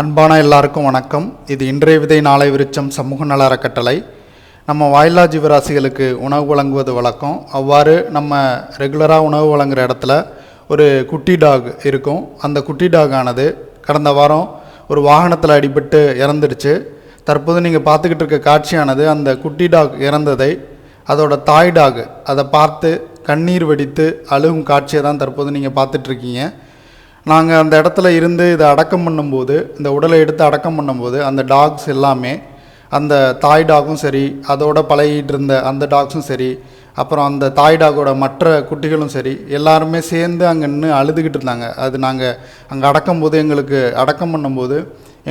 அன்பான எல்லாருக்கும் வணக்கம். இது இன்றைய விதை நாளை விருச்சம் சமூக நல அறக்கட்டளை. நம்ம வாயில்லா ஜீவராசிகளுக்கு உணவு வழங்குவது வழக்கம். அவ்வாறு நம்ம ரெகுலராக உணவு வழங்குகிற இடத்துல ஒரு குட்டி டாக் இருக்கும். அந்த குட்டி டாக் ஆனது கடந்த வாரம் ஒரு வாகனத்தில் அடிபட்டு இறந்துடுச்சு. தற்போது நீங்கள் பார்த்துக்கிட்டு இருக்க காட்சியானது அந்த குட்டி டாக் இறந்ததை அதோட தாய் டாக் அதை பார்த்து கண்ணீர் வெடித்து அழுகும் காட்சியை தான் தற்போது நீங்கள் பார்த்துட்ருக்கீங்க. நாங்கள் அந்த இடத்துல இருந்து இதை அடக்கம் பண்ணும்போது, இந்த உடலை எடுத்து அடக்கம் பண்ணும்போது அந்த டாக்ஸ் எல்லாமே, அந்த தாய் டாகும் சரி, அதோட பழகிட்டு இருந்த அந்த டாக்ஸும் சரி, அப்புறம் அந்த தாய் டாகோட மற்ற குட்டிகளும் சரி, எல்லாருமே சேர்ந்து அங்கே நின்று அழுதுகிட்டு இருந்தாங்க. அது நாங்கள் அங்கே அடக்கும்போது, எங்களுக்கு அடக்கம் பண்ணும்போது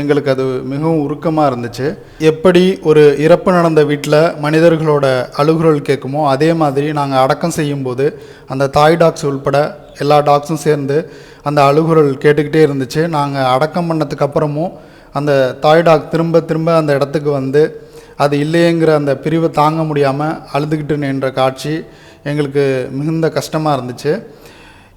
எங்களுக்கு அது மிகவும் உருக்கமாக இருந்துச்சு. எப்படி ஒரு இறப்பு நடந்த வீட்டில் மனிதர்களோட அழுகுரல் கேட்குமோ, அதே மாதிரி நாங்கள் அடக்கம் செய்யும்போது அந்த தாய் டாக்ஸ் உள்பட எல்லா டாக்ஸும் சேர்ந்து அந்த அழுகுரல் கேட்டுக்கிட்டே இருந்துச்சு. நாங்கள் அடக்கம் பண்ணதுக்கு அப்புறமும் அந்த தாய் டாக் திரும்ப திரும்ப அந்த இடத்துக்கு வந்து அது இல்லையேங்கிற அந்த பிரிவை தாங்க முடியாமல் அழுதுகிட்டு நின்ற காட்சி எங்களுக்கு மிகுந்த கஷ்டமாக இருந்துச்சு.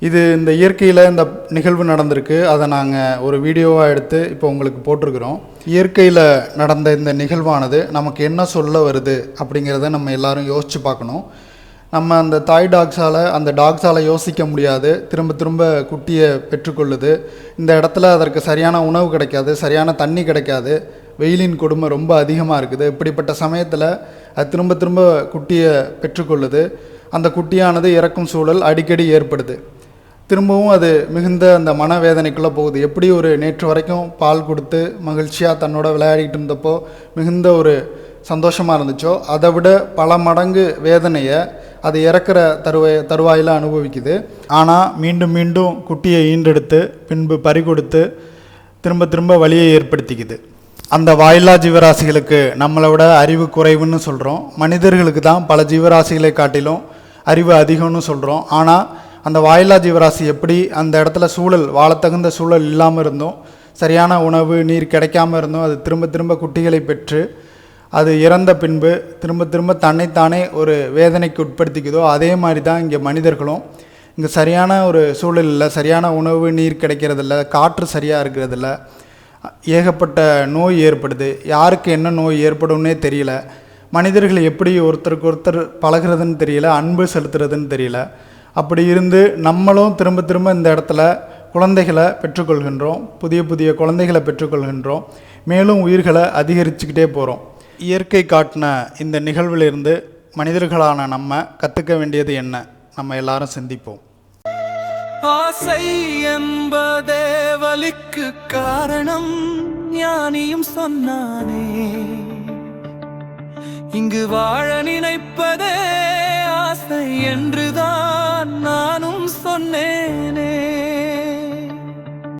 இந்த இயற்கையில் இந்த நிகழ்வு நடந்திருக்கு. அதை நாங்கள் ஒரு வீடியோவாக எடுத்து இப்போ உங்களுக்கு போட்டிருக்கிறோம். இயற்கையில் நடந்த இந்த நிகழ்வானது நமக்கு என்ன சொல்ல வருது அப்படிங்கிறத நம்ம எல்லோரும் யோசித்து பார்க்கணும். நம்ம அந்த தாய் டாக்ஸால் யோசிக்க முடியாது. திரும்ப திரும்ப குட்டியை பெற்றுக்கொள்ளுது. இந்த இடத்துல அதற்கு சரியான உணவு கிடைக்காது, சரியான தண்ணி கிடைக்காது, வெயிலின் கொடுமை ரொம்ப அதிகமாக இருக்குது. இப்படிப்பட்ட சமயத்தில் அது திரும்ப திரும்ப குட்டியை பெற்றுக்கொள்ளுது. அந்த குட்டியானது இறக்கும் சூழல் அடிக்கடி ஏற்படுது. திரும்பவும் அது மிகுந்த அந்த மனவேதனைக்குள்ளே போகுது. எப்படி ஒரு நேற்று வரைக்கும் பால் கொடுத்து மகிழ்ச்சியாக தன்னோட விளையாடிட்டு இருந்தப்போ மிகுந்த ஒரு சந்தோஷமாக இருந்துச்சோ, அதை விட பல மடங்கு வேதனையை அது இறக்குற தருவாயில் அனுபவிக்குது. ஆனால் மீண்டும் மீண்டும் குட்டியை ஈண்டெடுத்து பின்பு பறிகொடுத்து திரும்ப திரும்ப வலியை ஏற்படுத்திக்குது. அந்த வாயில்லா ஜீவராசிகளுக்கு நம்மளை விட அறிவு குறைவுன்னு சொல்கிறோம். மனிதர்களுக்கு தான் பல ஜீவராசிகளை காட்டிலும் அறிவு அதிகம்னு சொல்கிறோம். ஆனால் அந்த வாயில்லா ஜீவராசி எப்படி அந்த இடத்துல வாழத்தகுந்த சூழல் இல்லாமல் இருந்தோம், சரியான உணவு நீர் கிடைக்காமல் இருந்தோம், அது திரும்ப திரும்ப குட்டிகளை பெற்று அது இறந்த பின்பு திரும்ப திரும்ப தன்னைத்தானே ஒரு வேதனைக்கு உட்படுத்திக்குதோ, அதே மாதிரி தான் இங்கே மனிதர்களும். இங்கே சரியான ஒரு சூழல் இல்லை, சரியான உணவு நீர் கிடைக்கிறதில்ல, காற்று சரியாக இருக்கிறதில்ல, ஏகப்பட்ட நோய் ஏற்படுது. யாருக்கு என்ன நோய் ஏற்படும்னே தெரியல. மனிதர்கள் எப்படி ஒருத்தருக்கு ஒருத்தர் பழகிறதுன்னு தெரியல, அன்பு செலுத்துறதுன்னு தெரியல. அப்படி இருந்து நம்மளும் திரும்ப திரும்ப இந்த இடத்துல குழந்தைகளை பெற்றுக்கொள்கின்றோம், புதிய புதிய குழந்தைகளை பெற்றுக்கொள்கின்றோம், மேலும் உயிர்களை அதிகரிச்சுக்கிட்டே போகிறோம். இயற்கை காட்டின இந்த நிகழ்விலிருந்து மனிதர்களான நம்ம கற்றுக்க வேண்டியது என்ன? நம்ம எல்லாரும் சிந்திப்போம். ஆசை என்பதே வலிக்கு காரணம் ஞானியும் சொன்னானே, இங்கு வாழ நினைப்பதே ஆசை என்றுதான்